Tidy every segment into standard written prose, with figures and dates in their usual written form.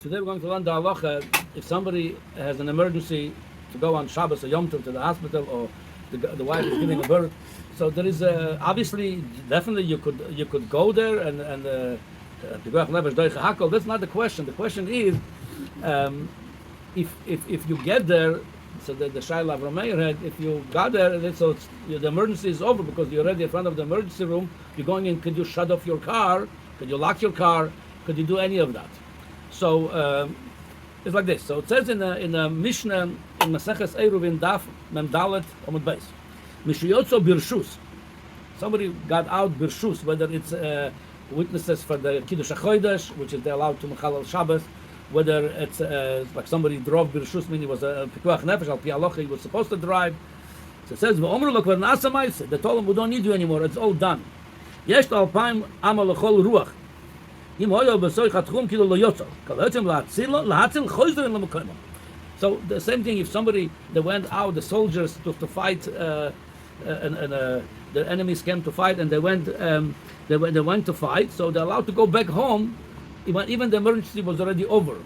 Today we're going to learn the halacha. If somebody has an emergency to go on Shabbos or Yom Tov to the hospital, or the wife is giving a birth, so there is obviously, definitely you could go there and that's not the question. The question is if you get there. So the Shaila Avram Meir had, if you got there, so the emergency is over because you're already in front of the emergency room. You're going in. Could you shut off your car? Could you lock your car? Could you do any of that? So it's like this. So it says in a Mishnah in Maseches Eruvin Daf Mem Dalet Amud Beis, Mishiyotzo Birshus. Somebody got out Birshus, whether it's witnesses for the Kiddush HaChodesh, which is they allowed to Mechalel Shabbos, whether it's like somebody drove Birshus, meaning he was a Pikuach Nefesh, Al Pi Halacha, he was supposed to drive. So it says, V'omru lo kvar nasa ma'aseh. They told him, we don't need you anymore, it's all done. Yesh alpaim ama l'chol ruach. So the same thing, if somebody, they went out, the soldiers to fight, the enemies came to fight, and they went to fight, so they're allowed to go back home, even the emergency was already over.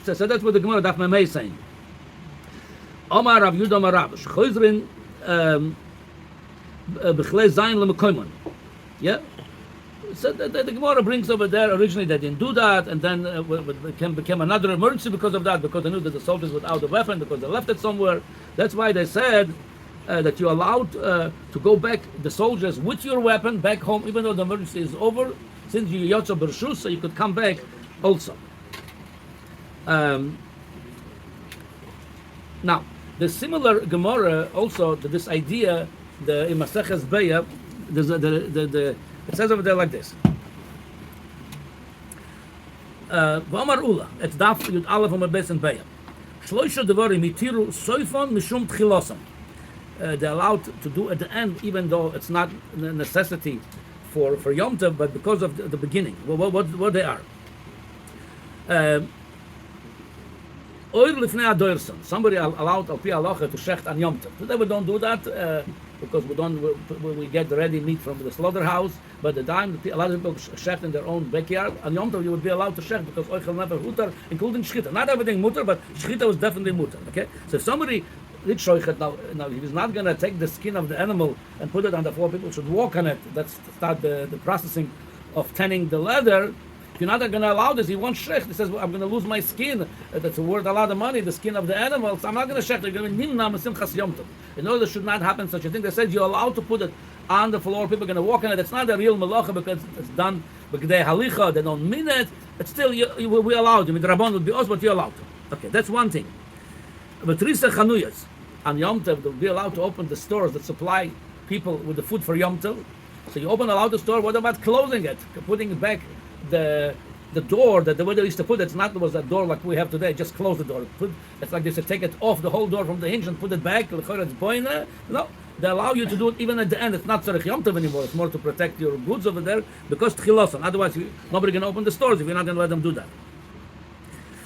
So that's what the Gemara Daf Memei is saying. Omar Rav Yudah Omar Rav, Shchoizrin b'chlei zayin l'mekoymon. Yeah? So the Gemara brings over there, originally they didn't do that, and then became another emergency because of that, because they knew that the soldiers were out of weapon, because they left it somewhere. That's why they said that you're allowed to go back, the soldiers, with your weapon back home, even though the emergency is over, since you yotzo b'rshus, so you could come back also. Now, the similar Gemara also to this idea, the in Maseches Beya, it says over there like this. V'amar Ula, it's Daf Yud Aleph Amud Beis and Beya. Shloisha devarim itiru soifon mishum tchilosam. They're allowed to do at the end, even though it's not a necessity for Yom Tov, but because of the beginning. What they are. Oir lifnei adoirson. Somebody allowed Al Pi Halacha to shecht on Yom Tov. Today we don't do that because we get the ready meat from the slaughterhouse. But the time a lot of people shecht in their own backyard. On Yom Tov you would be allowed to shecht because oichel never hutar, including shchita. Not everything mutar, but shchita was definitely mutar. Okay, so if somebody did shoichet now he was not going to take the skin of the animal and put it on the floor. People should walk on it. That's start the processing of tanning the leather. If you're not going to allow this, he won't shecht. He says, well, I'm going to lose my skin. That's worth a lot of money, the skin of the animal. So I'm not going to shecht. You're going to nimna mesimchas Yom Tov. In order, should not happen such a thing. They said you're allowed to put it on the floor. People are going to walk on it. It's not a real melacha because it's done b'gdei halicha. They don't mean it. It's still, we allowed you. With Rabban would be us, but you're allowed to. Okay, that's one thing. But Risa Chanuyas, on Yom Tov, they'll be allowed to open the stores that supply people with the food for Yom Tov. So you allowed the store. What about closing it? Putting it back the door that the way they used to put it, was a door like we have today. Just close the door. It's like they said, take it off the whole door from the hinge and put it back. No, they allow you to do it even at the end. It's not Tzarech Yom Tov anymore. It's more to protect your goods over there because Tchilosan. Otherwise, nobody can open the stores if you're not going to let them do that.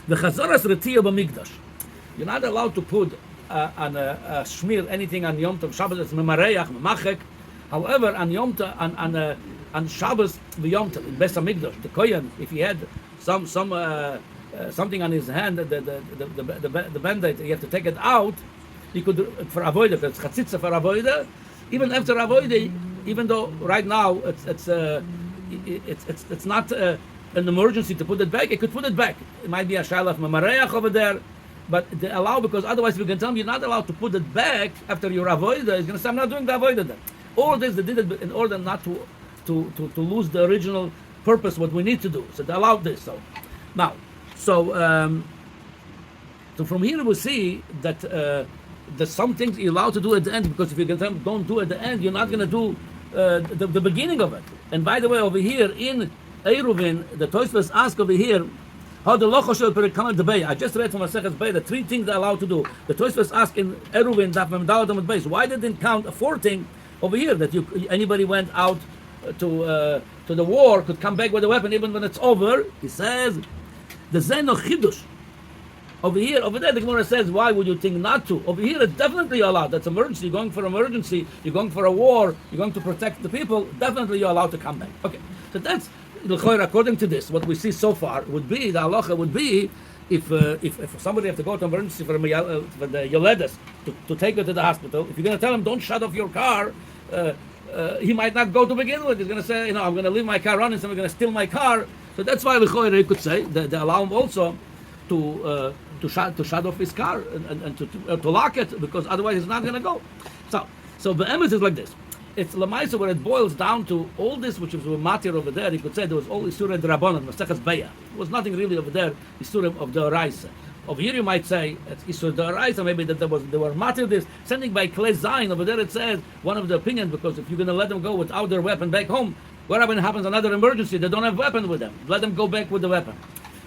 The Chazaras Retiyah B'Mikdash. You're not allowed to put on a shmir anything on Yom Tov. Shabbos it's memareach, memachek. However, on Yom Tov, on Shabbos v'Yom Tov in Beis Hamikdash, the Kohen, if he had something on his hand, the band-aid, you have to take it out. He could for avoida, it's chatzitza for avoida. Even after avoida, even though right now it's not an emergency to put it back, he could put it back. It might be a shalaf memareach over there. But they allow, because otherwise we can tell them you're not allowed to put it back after your avoida. He's going to say, I'm not doing the avoida then. All this, they did it in order not to lose the original purpose, what we need to do. So they allowed this. So now, so from here we see that there's some things you're allowed to do at the end, because if you can tell them don't do at the end, you're not going to do the beginning of it. And by the way, over here in Eruvin, the Tosfos ask over here, how the locha shel perikam debay. I just read from Maseches Beya the three things they're allowed to do. The Tosfos ask in Eruvin Daf Mem Dalet Amud Beis. Why they didn't count a fourth thing over here that anybody went out to the war could come back with a weapon even when it's over? He says the zeno chidush. Over there, the Gemara says, why would you think not to? Over here, it's definitely allowed. That's emergency. You're going for emergency. You're going for a war. You're going to protect the people. Definitely, you're allowed to come back. Okay, so that's according to this, what we see so far would be, the halacha would be if somebody have to go to emergency for the Yoledes to take her to the hospital, if you're going to tell him don't shut off your car, he might not go to begin with. He's going to say, I'm going to leave my car running, someone's going to steal my car. So that's why you could say they allow him also to shut off his car and to lock it, because otherwise he's not going to go. So the emes is like this. It's Lamaisa where it boils down to all this, which was matir over there. You could say there was all Isura Drabanan, Maseches Beya. There was nothing really over there, Isura of the Oraisa. Over here you might say it's Isura the Oraisa, maybe that they were matir this. Sending by Klei Zayin, over there it says, one of the opinions, because if you're going to let them go without their weapon back home, what happens another emergency? They don't have weapon with them. Let them go back with the weapon.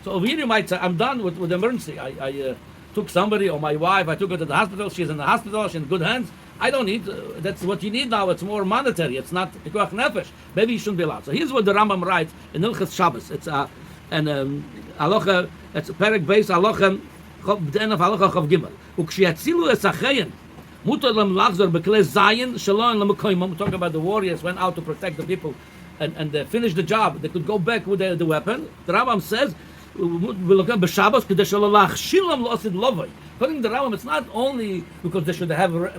So over here you might say, I'm done with the emergency. I took somebody, or my wife, I took her to the hospital, she's in the hospital, she's in good hands. I don't need, that's what you need now, it's more monetary, it's not pikuach nefesh. Maybe you shouldn't be allowed. So here's what the Rambam writes in Hilchas Shabbos. It's halacha, it's a perek base halacha, the end of halacha chav gimel. Ukshiatzilu es acheyen, mutar lam lachzor beklei zayin, shalom lam koimam. We're talking about the warriors went out to protect the people and they finished the job. They could go back with the weapon. The Rambam says, according to the Rambam, it's not only because they should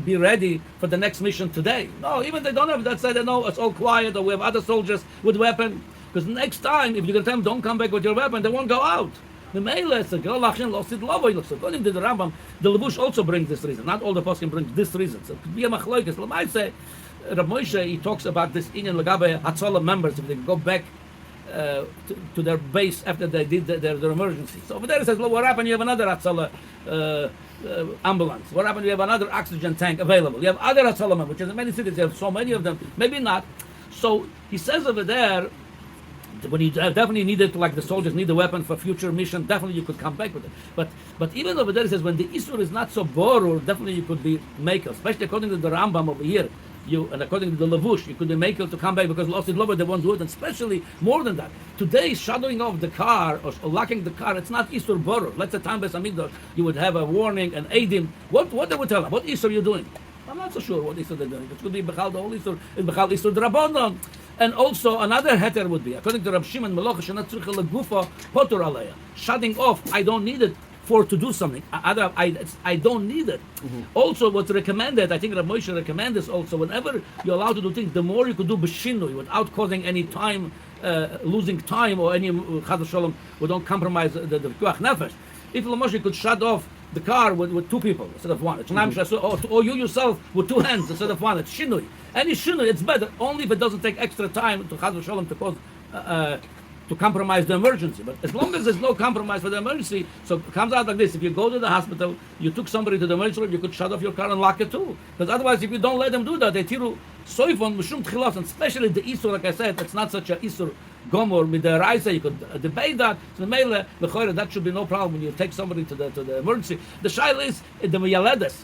be ready for the next mission today. No, even they don't have that side. They know it's all quiet, or we have other soldiers with weapon. Because next time, if you're going to tell them don't come back with your weapon, they won't go out. The Meila is according to the Rambam, the Levush also brings this reason. Not all the poskim bring this reason. So it could be a machloikes. Lamai say, Rav Moshe, he talks about this Inyan Lagabe Hatzalah members, if they go back to their base after they did their emergency. So over there it says, well, what happened? You have another Hatzalah ambulance. What happened? You have another oxygen tank available. You have other Hatzalah members, which is in many cities, you have so many of them. Maybe not. So he says over there, when you definitely needed, like the soldiers need a weapon for future mission, definitely you could come back with it. But even over there it says, when the Isur is not so borur, definitely you could be maker, especially according to the Rambam over here. And according to the Levush, you could be maker to come back because lost in love, they won't do it, and especially more than that. Today, shadowing off the car or locking the car, it's not Isur Boror. Let's say time Beis Hamikdash, you would have a warning and aid him. What they would tell him? What Isur are you doing? I'm not so sure what Isur they're doing. It could be Bechal the whole Isur, it's Bechal Isur Drabanan. And also another heter would be, according to Rab Shimon Melocha, Shenat Tzricha Legufa Potur Aleya. Shutting off, I don't need it to do something. I don't need it. Mm-hmm. Also, what's recommended, I think Rav Moshe recommends this also, whenever you're allowed to do things, the more you could do b'shinui, without causing any time, losing time, or any chas shalom, we don't compromise the pikuach nefesh. If Moshe could shut off the car with two people instead of one, or you yourself with two hands instead of one, it's shinui. Any shinui, it's better, only if it doesn't take extra time to chas shalom to cause to compromise the emergency. But as long as there's no compromise for the emergency, so it comes out like this. If you go to the hospital, you took somebody to the emergency room, you could shut off your car and lock it too. Because otherwise, if you don't let them do that, they tiru soifon mishum tchilas, and especially the isur, like I said, it's not such a isur gomor with the raisa. You could debate that. So the meile, that should be no problem when you take somebody to the emergency. The shaila is the miyaledes.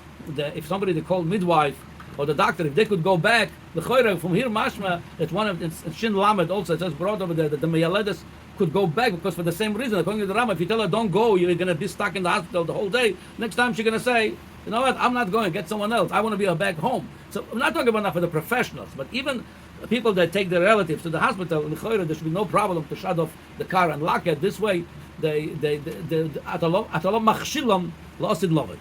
If somebody they call midwife or the doctor, if they could go back, the choyre from here mashma, it's one of it's Shin Lamed also, it says brought over there that the miyaledes could go back because for the same reason. According to the Rama, if you tell her don't go, you're going to be stuck in the hospital the whole day. Next time she's going to say, you know what, I'm not going, get someone else. I want to be back home. So I'm not talking about that for the professionals, but even people that take their relatives to the hospital, in the choyre, there should be no problem to shut off the car and lock it. This way, they atalam machshilam lost in love.